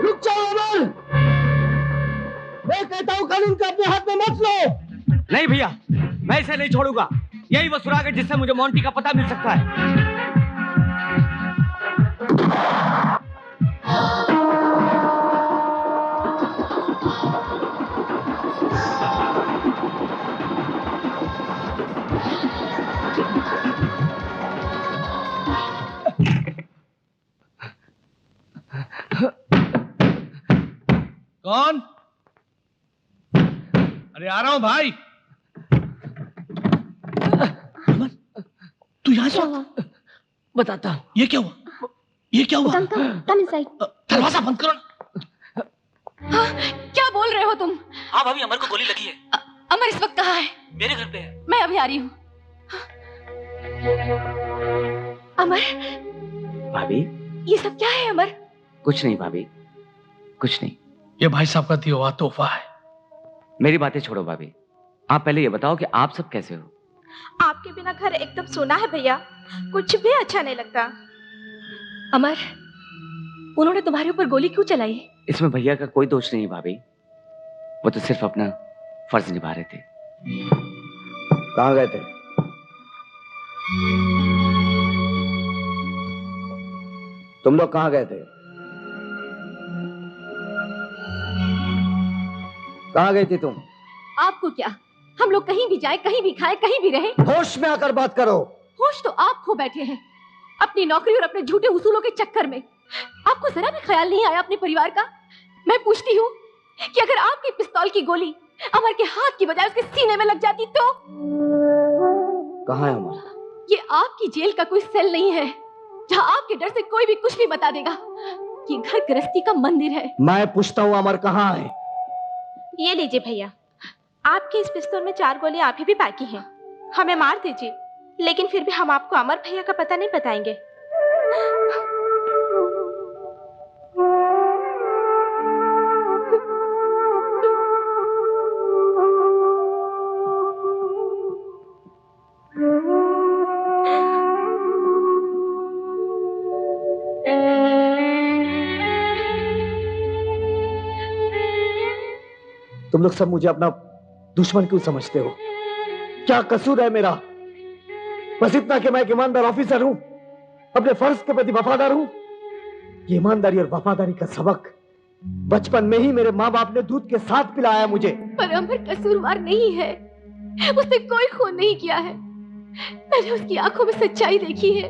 रुक जाओ अमर, मैं कहता हूँ कानून को अपने हाथ में मत लो। नहीं भैया, मैं इसे नहीं छोड़ूंगा। यही वो सुराग है जिससे मुझे मोंटी का पता मिल सकता है। कौन? अरे आ रहा हूं भाई। अमर, तू यहाँ से? बताता हूँ। ये क्या हुआ? ये क्या हुआ? दरवाजा बंद करो ना। हाँ, क्या बोल रहे हो तुम? हाँ भाभी, अमर को गोली लगी है। अमर इस वक्त कहाँ है? मेरे घर पे है। मैं अभी आ रही हूँ। अमर, भाभी, ये सब क्या है अमर? कुछ नहीं भाभी, कुछ नहीं। ये भाई साहब का दिया हुआ तोहफा है। मेरी बातें छोड़ो भाभी, आप पहले ये बताओ कि आप सब कैसे हो? आपके बिना घर एकदम सूना है भैया, कुछ भी अच्छा नहीं लगता। अमर, उन्होंने तुम्हारे ऊपर गोली क्यों चलाई? इसमें भैया का कोई दोष नहीं भाभी, वो तो सिर्फ अपना फर्ज निभा रहे थे। कहाँ गए थे? तुम लोग कहाँ गए थे? कहाँ गई थी तुम? आपको क्या, हम लोग कहीं भी जाए, कहीं भी खाए, कहीं भी रहे। होश में आकर बात करो। होश तो आप खो बैठे हैं अपनी नौकरी और अपने झूठे उसूलों के चक्कर में। आपको जरा भी ख्याल नहीं आया अपने परिवार का? मैं पूछती हूँ कि अगर आपकी पिस्तौल की गोली अमर के हाथ की बजाय उसके सीने में लग जाती तो? कहाँ है अमर? ये आपकी जेल का कोई सेल नहीं है जहाँ आपके डर से कोई भी कुछ भी बता देगा। ये घर गृहस्थी का मंदिर है। मैं पूछता हूँ अमर कहाँ है? ये लीजिए भैया, आपके इस पिस्तौल में 4 गोलियां अभी भी बाकी हैं। हमें मार दीजिए, लेकिन फिर भी हम आपको अमर भैया का पता नहीं बताएंगे। तुम लोग सब मुझे अपना दुश्मन क्यों समझते हो? क्या कसूर है मेरा? बस इतना कि मैं एक ईमानदार ऑफिसर हूं, अपने फर्ज के प्रति वफादार हूं। ये ईमानदारी और वफादारी का सबक बचपन में ही मेरे माँ बाप ने दूध के साथ पिलाया मुझे। पर अमर कसूरवार नहीं है, उसने कोई खून नहीं किया है। मैंने उसकी आंखों में सच्चाई देखी है।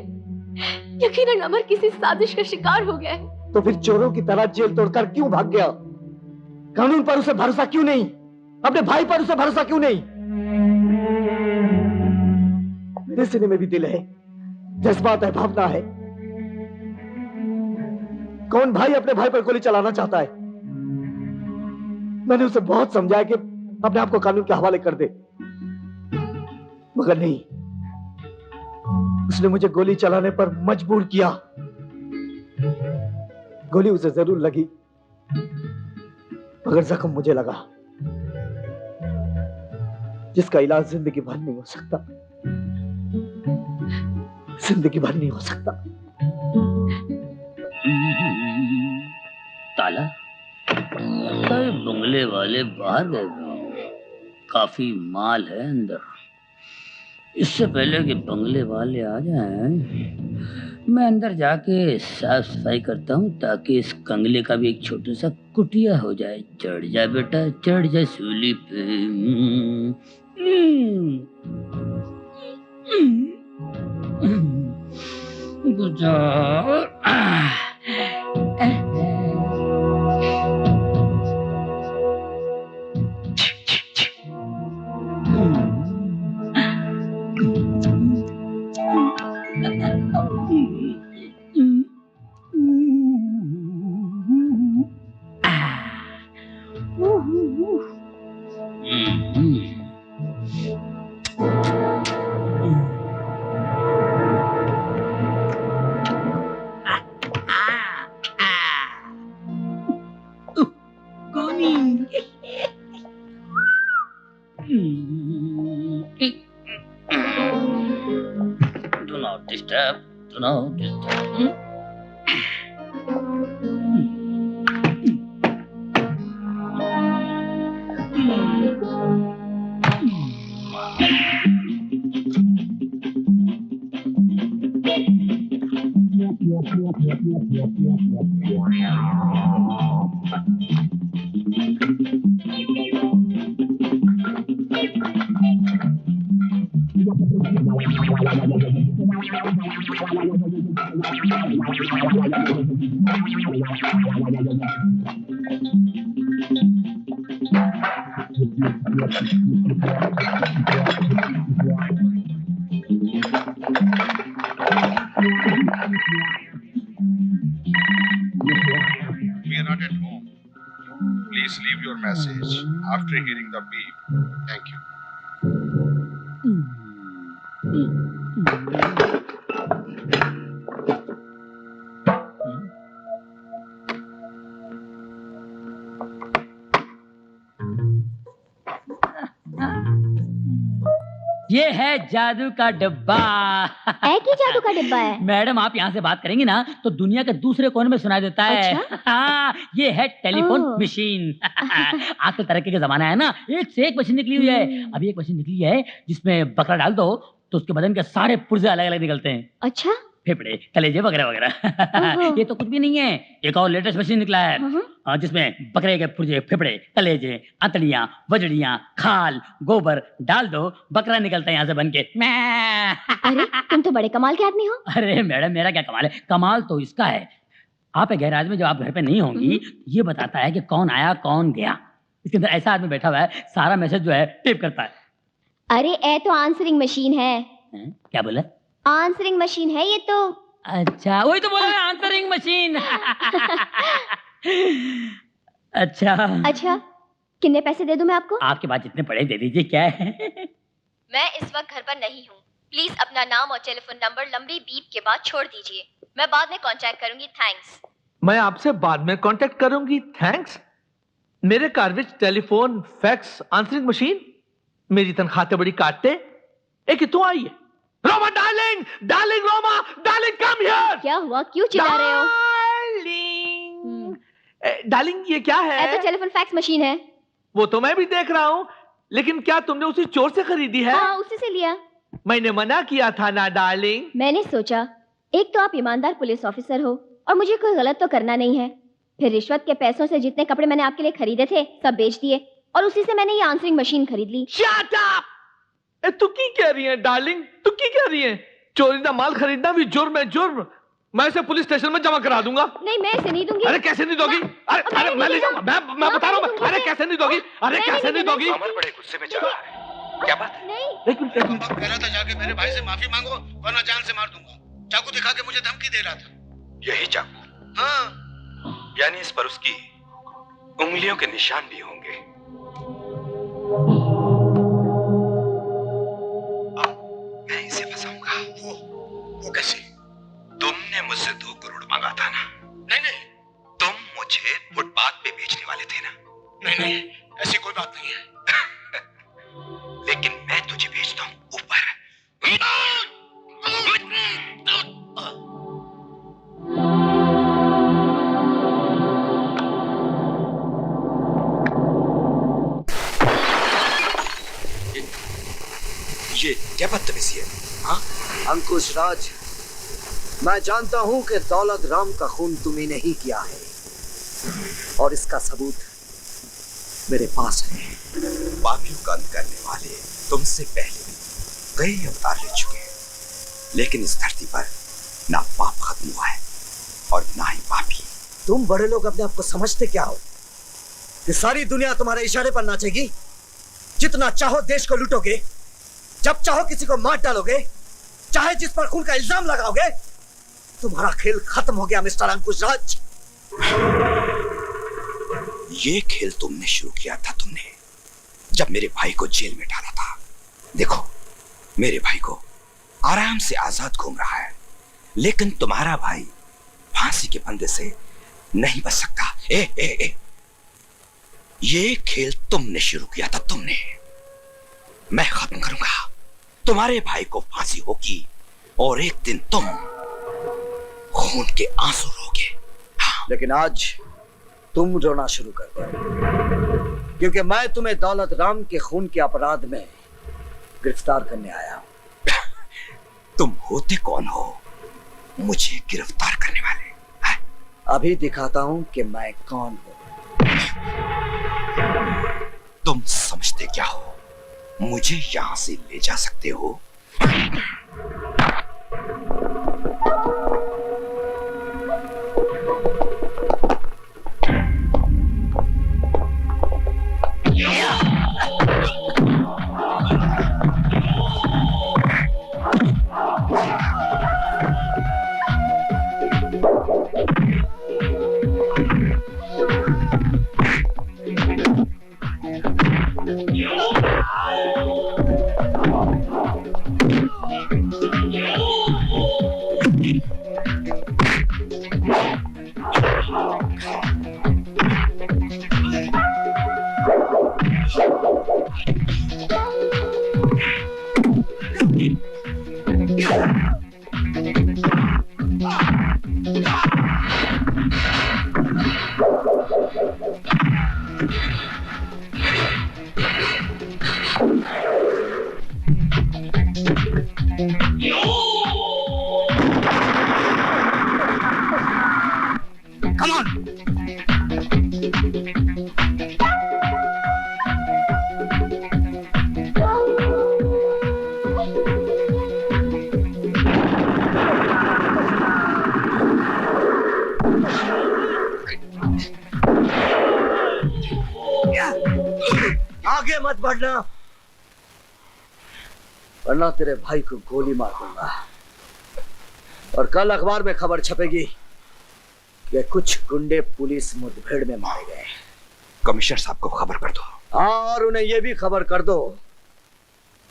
यकीनन अमर किसी साजिश का शिकार हो गया है। तो फिर चोरों की तरह जेल तोड़कर क्यों भाग गया? कानून पर उसे भरोसा क्यों नहीं? अपने भाई पर उसे भरोसा क्यों नहीं? मेरे सीने में भी दिल है, जज्बात है, भावना है। कौन भाई अपने भाई पर गोली चलाना चाहता है? मैंने उसे बहुत समझाया कि अपने आप को कानून के हवाले कर दे, मगर नहीं, उसने मुझे गोली चलाने पर मजबूर किया। गोली उसे जरूर लगी, मगर जख्म मुझे लगा, जिसका इलाज जिंदगी भर नहीं हो सकता। जिंदगी भर नहीं हो सकता। ताला बंगले वाले बाहर गए, काफी माल है अंदर। इससे पहले कि बंगले वाले आ जाएं, मैं अंदर जाके साफ सफाई करता हूँ ताकि इस कंगले का भी एक छोटा सा कुटिया हो जाए। चढ़ जा बेटा, चढ़ जा सूली पे। गुजार सुनाओ We are not at home. Please leave your message after hearing the beep. Thank you. ये है जादू का डब्बा। एक ही जादू का डिब्बा है। मैडम आप यहाँ से बात करेंगी ना तो दुनिया के दूसरे कोने में सुनाई देता है। अच्छा? हाँ, ये है टेलीफोन ओह। मशीन। आजकल तरक्की का जमाना है ना, एक से एक मशीन निकली हुई है। अभी एक मशीन निकली है जिसमें बकरा डाल दो तो उसके बदन के सारे पुर्जे अलग अलग निकलते हैं, अच्छा। फेफड़े, कलेजे वगैरह वगैरह। ओहो। ये तो कुछ भी नहीं है, एक और लेटेस्ट मशीन निकला है जिसमें बकरे के पुर्जे, फेफड़े, कलेजे, अंतड़ियां, वजड़ियां, खाल, गोबर डाल दो, बकरा निकलता है यहाँ से बन के। अरे तुम तो बड़े कमाल के आदमी हो। अरे मैडम मेरा क्या कमाल है, कमाल तो इसका है, आप गैराज में जब आप घर पे नहीं होंगी ये बताता है कि कौन आया कौन गया। इसके अंदर ऐसा आदमी बैठा हुआ है, सारा मैसेज जो है टेप करता है। अरे ए तो आंसरिंग मशीन है। क्या बोला? आंसरिंग मशीन है ये तो। अच्छा वही तो बोला है, आंसरिंग मशीन। अच्छा अच्छा कितने पैसे दे दूं मैं आपको? आपके पास जितने पड़े दे दीजिए। क्या है? मैं इस वक्त घर पर नहीं हूँ, प्लीज अपना नाम और टेलीफोन नंबर लंबी बीप के बाद छोड़ दीजिए, मैं बाद में कांटेक्ट करूंगी। थैंक्स। मैं आपसे बाद में कांटेक्ट करूंगी, थैंक्स। मेरे घर विच टेलीफोन, फैक्स, आंसरिंग मशीन, मेरी तनख्वाह ते बड़ी काटते। एक कितों आई है? Roma darling, darling Roma, darling come here. क्या हुआ, क्यों चिल्ला रहे हो? डार्लिंग, डार्लिंग ये क्या ए तो है? टेलीफोन फैक्स मशीन है। वो तो मैं भी देख रहा हूँ, लेकिन क्या तुमने उसे चोर से खरीदी है? हाँ उसी से लिया। मैंने मना किया था ना डार्लिंग। मैंने सोचा एक तो आप ईमानदार पुलिस ऑफिसर हो और मुझे कोई गलत तो करना नहीं है, फिर रिश्वत के पैसों से जितने कपड़े मैंने आपके लिए खरीदे थे सब बेच दिए और उसी से मैंने ये आंसरिंग मशीन खरीद ली। Shut up! तू की कह रही है डार्लिंग, तू की कह रही है? चोरी का माल खरीदना भी जुर्म है, जुर्म। मैं इसे पुलिस स्टेशन में जमा करा दूंगा। नहीं मैं इसे नहीं दूंगी। अरे कैसे नहीं दोगी? अरे मैं ले जाऊंगा, मैं बता रहा हूँ। अरे कैसे नहीं दोगी? अरे कैसे नहीं दोगी? अमर बड़े गुस्से में चल रहा है। क्या बात है? नहीं एक मिनट। कह रहा था जाके मेरे भाई से माफी मांगो वरना जान से मार दूंगा। चाकू दिखा के मुझे धमकी दे रहा था। यही चाकू? हाँ। यानी इस पर उसकी उंगलियों के निशान भी होंगे। अब मैं इसे फंसाऊंगा। वो कैसे? तुमने मुझसे 2 करोड़ मांगा था ना? नहीं तुम मुझे फुटपाथ पे बेचने वाले थे ना? नहीं ऐसी कोई बात नहीं है। लेकिन मैं तुझे भेजता हूँ ऊपर। ये क्या बदतमीजी है? हाँ? अंकुश राज, मैं जानता हूं कि दौलत राम का खून तुमने ही किया है और इसका सबूत मेरे पास है। पापियों का अंत करने वाले तुमसे पहले भी कई अवतार ले चुके हैं, लेकिन इस धरती पर ना पाप खत्म हुआ है और ना ही पापी। तुम बड़े लोग अपने आप को समझते क्या हो कि सारी दुनिया तुम्हारे इशारे पर नाचेगी? जितना चाहो देश को लूटोगे, जब चाहो किसी को मार डालोगे, चाहे जिस पर खून का इल्जाम लगाओगे। तुम्हारा खेल खत्म हो गया मिस्टर अंकुश राज। ये खेल तुमने शुरू किया था, तुमने जब मेरे भाई को जेल में डाला था। देखो मेरे भाई को आराम से आजाद घूम रहा है, लेकिन तुम्हारा भाई फांसी के फंदे से नहीं बच सकता। ए, ये खेल तुमने शुरू किया था, तुमने। मैं खत्म करूंगा। तुम्हारे भाई को फांसी होगी और एक दिन तुम खून के आंसू रोगे। लेकिन आज तुम रोना शुरू कर दो, क्योंकि मैं तुम्हें दौलत राम के खून के अपराध में गिरफ्तार करने आया हूं। तुम होते कौन हो मुझे गिरफ्तार करने वाले? अभी दिखाता हूं कि मैं कौन हूं। तुम समझते क्या हो मुझे यहां से ले जा सकते हो? आगे मत बढ़ना, वरना तेरे भाई को गोली मार दूंगा। और कल अखबार में खबर छपेगी कि कुछ गुंडे पुलिस मुठभेड़ में मारे गए। कमिश्नर साहब को खबर कर दो। हाँ, और उन्हें यह भी खबर कर दो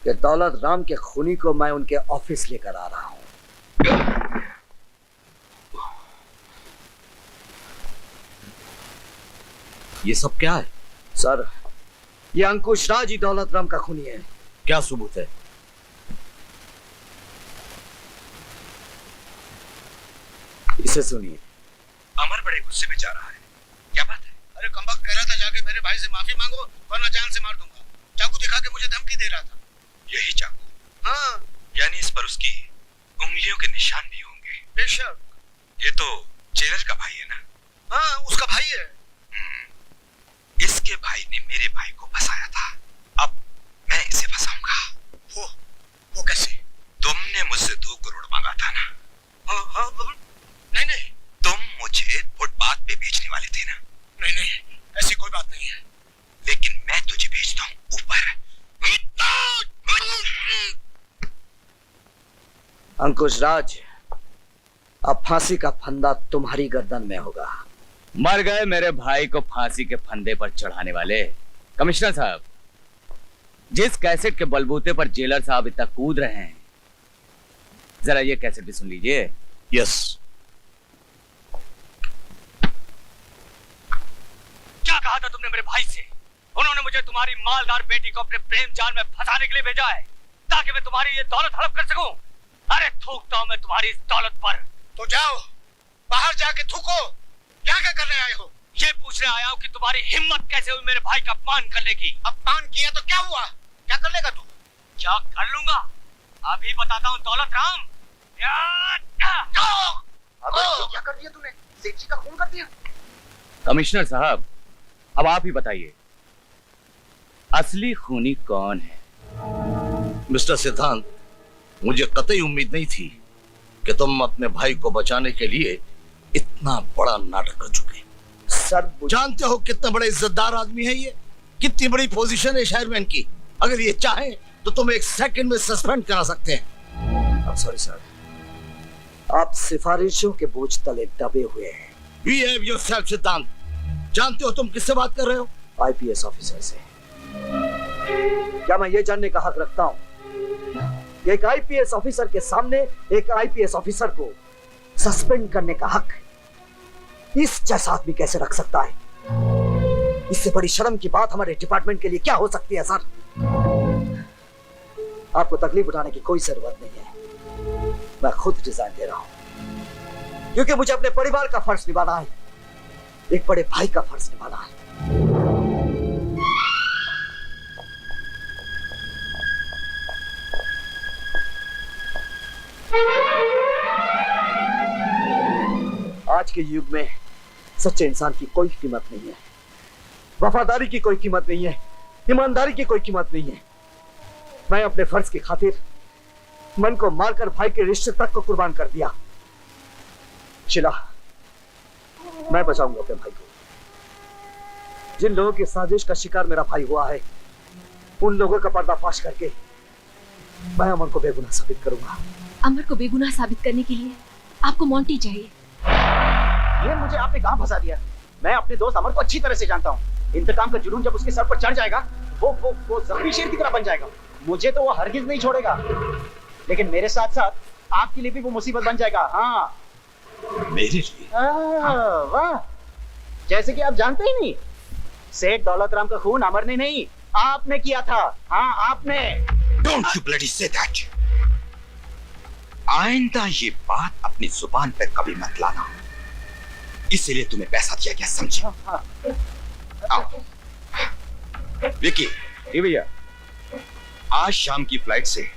कि दौलत राम के खूनी को मैं उनके ऑफिस लेकर आ रहा हूं। ये सब क्या है? सर, ये अंकुश राज ही दौलत राम का खूनी है। क्या सबूत है? इसे सुनिए। अमर बड़े गुस्से में जा रहा है, क्या बात है? अरे कमबख्त कह रहा था जाके मेरे भाई से माफी मांगो वरना जान से मार दूंगा। चाकू दिखा के मुझे धमकी दे रहा था। यही चाकू? हाँ। यानी इस पर उसकी उंगलियों के निशान भी होंगे। बेशक। ये तो जेलर का भाई है ना? हाँ, उसका भाई है। इसके भाई ने मेरे भाई को फंसाया था, अब मैं इसे फंसाऊंगा। वो कैसे? तुमने मुझसे 2 करोड़ मांगा था ना? हाँ, नहीं। तुम मुझे फुटपाथ पे बेचने वाले थे ना? नहीं, ऐसी कोई बात नहीं है। लेकिन मैं तुझे भेजता हूँ ऊपर। अंकुश राज, अब फांसी का फंदा तुम्हारी गर्दन में होगा। मर गए मेरे भाई को फांसी के फंदे पर चढ़ाने वाले। कमिश्नर साहब, जिस कैसेट के बलबूते पर जेलर साहब इतना कूद रहे हैं, जरा ये कैसेट भी सुन लीजिए। यस। क्या कहा था तुमने मेरे भाई से? उन्होंने मुझे तुम्हारी मालदार बेटी को अपने प्रेम जाल में फंसाने के लिए भेजा है ताकि मैं तुम्हारी ये दौलत हड़प कर सकूं। अरे थूकता हूं मैं तुम्हारी इस दौलत पर। तो जाओ, बाहर जाके थूको। क्या करने आए हो? ये पूछने आया हूं कि तुम्हारी हिम्मत कैसे हुई मेरे भाई का अपमान करने की। अपमान किया तो क्या हुआ? क्या कर लेगा तू? क्या कर लूंगा? अभी बताता हूं दौलत राम। क्या कर दिया तूने? सेठ जी का खून कर दिया। कमिश्नर साहब, अब आप ही बताइए, असली खूनी कौन है? मिस्टर सिद्धांत, मुझे कतई उम्मीद नहीं थी कि तुम अपने भाई को बचाने के लिए इतना बड़ा नाटक कर चुके। सर, जानते हो कितना बड़ा इज्जतदार आदमी है ये, कितनी बड़ी पोजीशन है शहरमैन की। अगर ये चाहे तो तुम 1 सेकंड में सस्पेंड करा सकते हैं। सॉरी सर, आप सिफारिशों के बोझ तले दबे हुए हैं। Behave yourself, सिद्धांत। जानते हो तुम किससे बात कर रहे हो? आईपीएस ऑफिसर से। क्या मैं ये जानने का हक रखता हूं कि एक आईपीएस ऑफिसर के सामने एक आईपीएस ऑफिसर को सस्पेंड करने का हक इस जैसा आदमी कैसे रख सकता है? इससे बड़ी शर्म की बात हमारे डिपार्टमेंट के लिए क्या हो सकती है? सर, आपको तकलीफ उठाने की कोई जरूरत नहीं है। मैं खुद रिजाइन दे रहा हूं। क्योंकि मुझे अपने परिवार का फर्ज निभाना है, एक बड़े भाई का फर्ज निभाना है। आज के युग में सच्चे इंसान की कोई कीमत नहीं है, वफादारी की कोई कीमत नहीं है, ईमानदारी की कोई कीमत नहीं है। मैं अपने फर्ज की खातिर मन को मारकर भाई के रिश्ते तक को कुर्बान कर दिया। शिला, मैं बचाऊंगा अपने भाई को। जिन लोगों की साजिश का शिकार मेरा भाई हुआ है, उन लोगों का पर्दाफाश करके मैं अमर को बेगुनाह साबित करूंगा। अमर को बेगुनाह साबित करने के लिए आपको मोंटी चाहिए। ये मुझे आपने कहां फंसा दिया? मैं अपने दोस्त अमर को अच्छी तरह से जानता हूँ। इंतकाम का जुनून जब उसके सर पर चढ़ जाएगा, वो जख्मी शेर की तरह बन जाएगा। मुझे तो वो हरगिज नहीं छोड़ेगा, लेकिन मेरे साथ साथ आपके लिए भी वो मुसीबत बन जाएगा। हाँ, मेरे लिए? वाह, जैसे कि आप जानते ही नहीं, सेठ दौलत राम का खून अमर ने नहीं, आपने किया था। हाँ, आपने। Don't you bloody say that. आइंदा ये बात अपनी जुबान पर कभी मत लाना, इसीलिए तुम्हें पैसा दिया गया, समझे? आओ। विकी। जी भैया। आज शाम की फ्लाइट से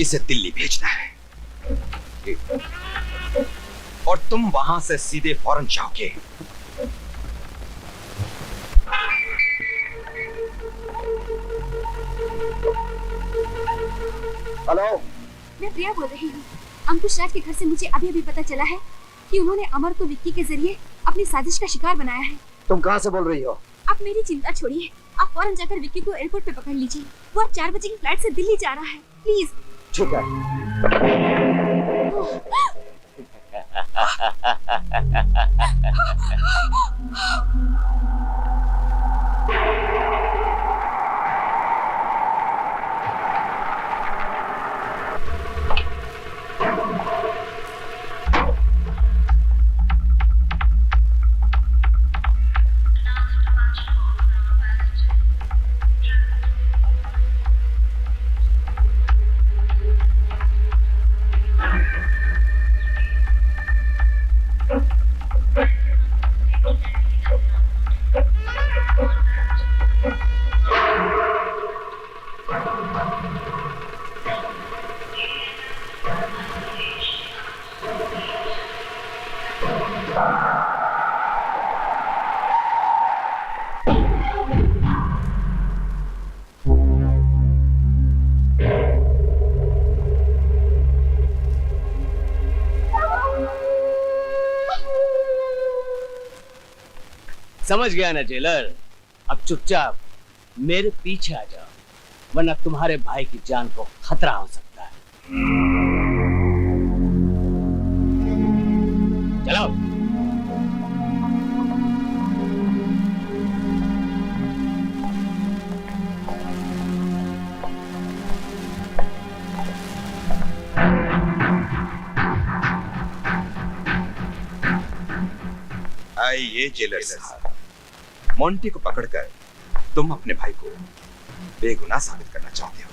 इसे दिल्ली भेजना है और तुम वहां से सीधे फौरन जाओगे। हेलो, मैं प्रिया बोल रही हूँ। अंकुश राज के घर से मुझे अभी अभी पता चला है कि उन्होंने अमर को विक्की के जरिए अपनी साजिश का शिकार बनाया है। तुम कहाँ से बोल रही हो? आप मेरी चिंता छोड़िए, आप फौरन जाकर विक्की को एयरपोर्ट पे पकड़ लीजिए। वो आज 4 बजे की फ्लाइट से दिल्ली जा रहा है। प्लीज। ठीक है। समझ गया ना जेलर? अब चुपचाप मेरे पीछे आ जाओ, वरना तुम्हारे भाई की जान को खतरा हो सकता है। चलो। आइए जेलर साहब, मोंटी को पकड़कर तुम अपने भाई को बेगुनाह साबित करना चाहते हो,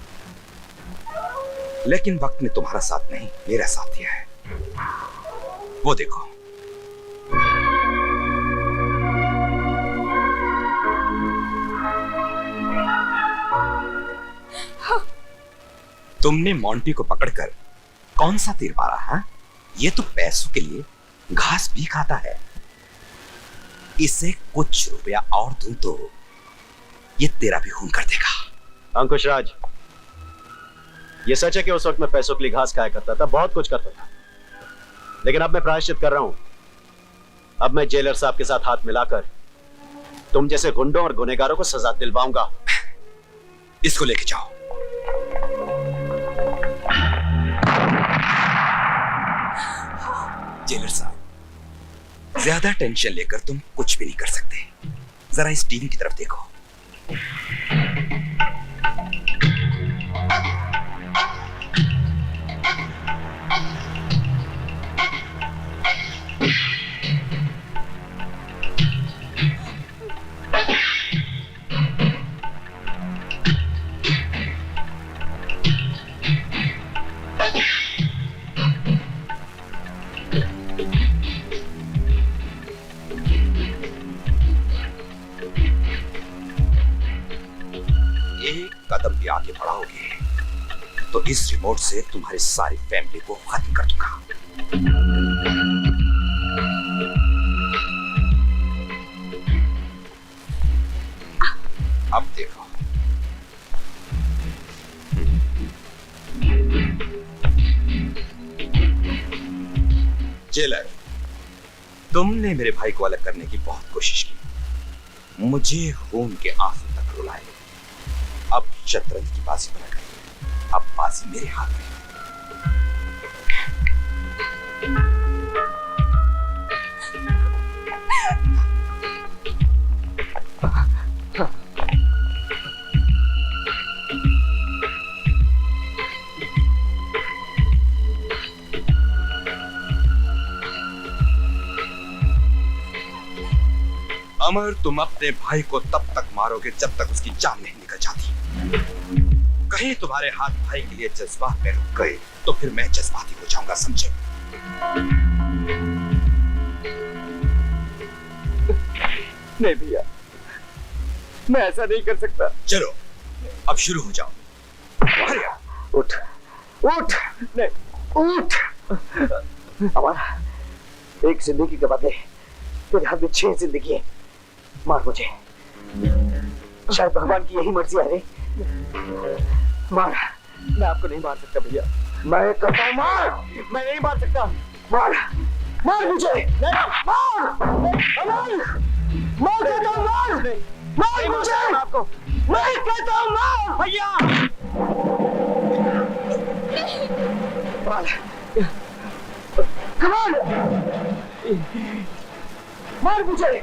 लेकिन वक्त ने तुम्हारा साथ नहीं, मेरा साथ दिया है। वो देखो, तुमने मोंटी को पकड़कर कौन सा तीर मारा है? ये तो पैसों के लिए घास भी खाता है। इसे कुछ रुपया और दूं तो ये तेरा भी खून कर देगा। अंकुश राज, ये सच है कि उस वक्त मैं पैसों के लिए घास खाया करता था, बहुत कुछ करता था, लेकिन अब मैं प्रायश्चित कर रहा हूं। अब मैं जेलर साहब के साथ हाथ मिलाकर तुम जैसे गुंडों और गुनहगारों को सजा दिलवाऊंगा। इसको लेके जाओ। जेलर साहब, ज्यादा टेंशन लेकर तुम कुछ भी नहीं कर सकते। जरा इस टीवी की तरफ देखो। कदम भी आगे बढ़ाओगे तो इस रिमोट से तुम्हारी सारी फैमिली को खत्म कर दूंगा। अब देखो, जेलर, तुमने मेरे भाई को अलग करने की बहुत कोशिश की, मुझे खून के आंसू तक रुलाए। अब शतरंज की बाजी पलट गई, अब बाजी मेरे हाथ में है। अमर, तुम अपने भाई को तब तक मारोगे जब तक उसकी जान नहीं निकल जाती। कहीं तुम्हारे हाथ भाई के लिए जज्बात में रुक गए तो फिर मैं जज्बाती हो जाऊंगा, समझे? नहीं भैया, मैं ऐसा नहीं कर सकता। चलो अब शुरू हो जाओ। उठ उठ, नहीं उठ। हमारा एक जिंदगी के बदले तेरे हाथ में 6 जिंदगी है। मार मुझे, शायद भगवान की यही मर्जी है रे। मार। मैं आपको नहीं मार सकता भैया, मैं कहता हूँ मार। मैं नहीं मार सकता। मार, मार मुझे। नहीं, मार, मार कहता हूँ, मार, मार मुझे। आपको नहीं कहता हूँ, मार भैया। मार, कमाल, मार मुझे।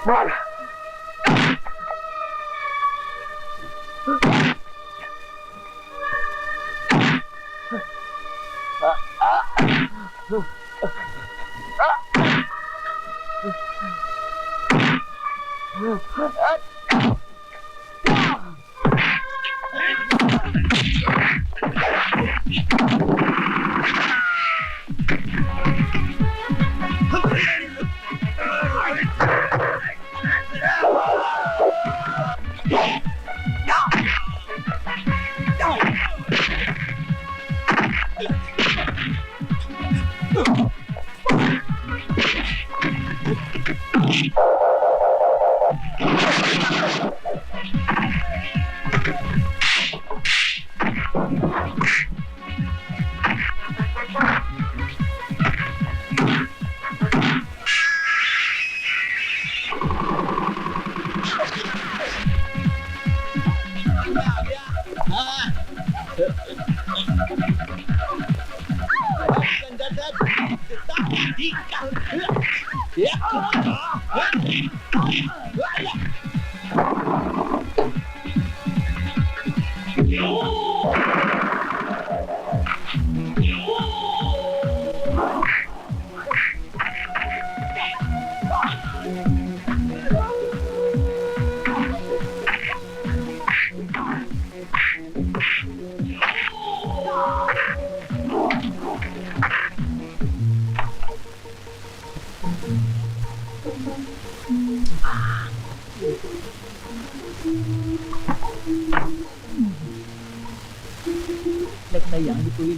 मार। लगता है यहाँ भी कोई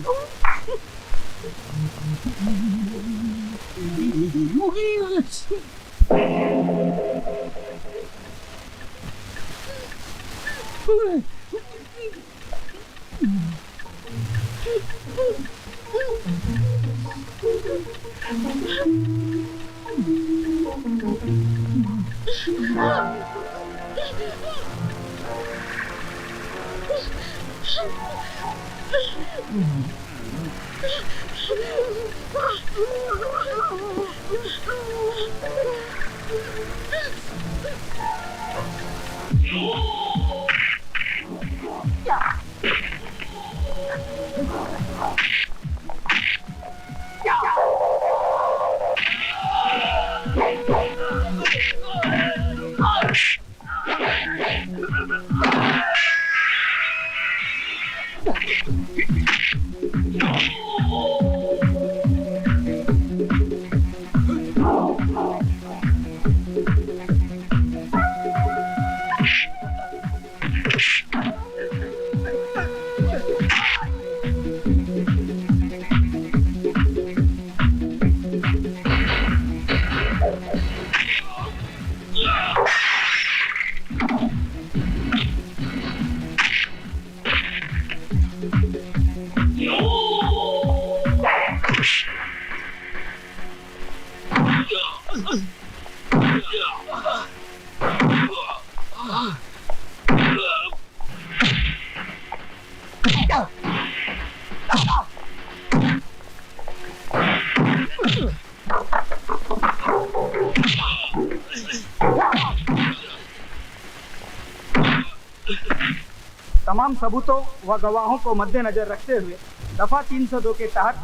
तमाम सबूतों व गवाहों को मद्देनजर रखते हुए दफा 302 के तहत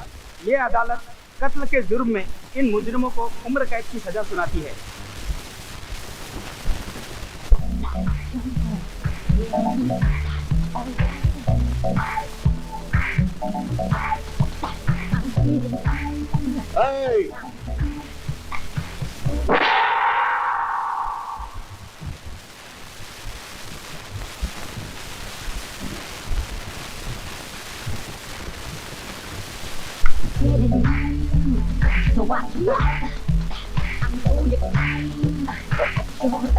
ये अदालत कत्ल के जुर्म में इन मुजरिमों को उम्र कैद की सजा सुनाती है। So watch me. I'm going to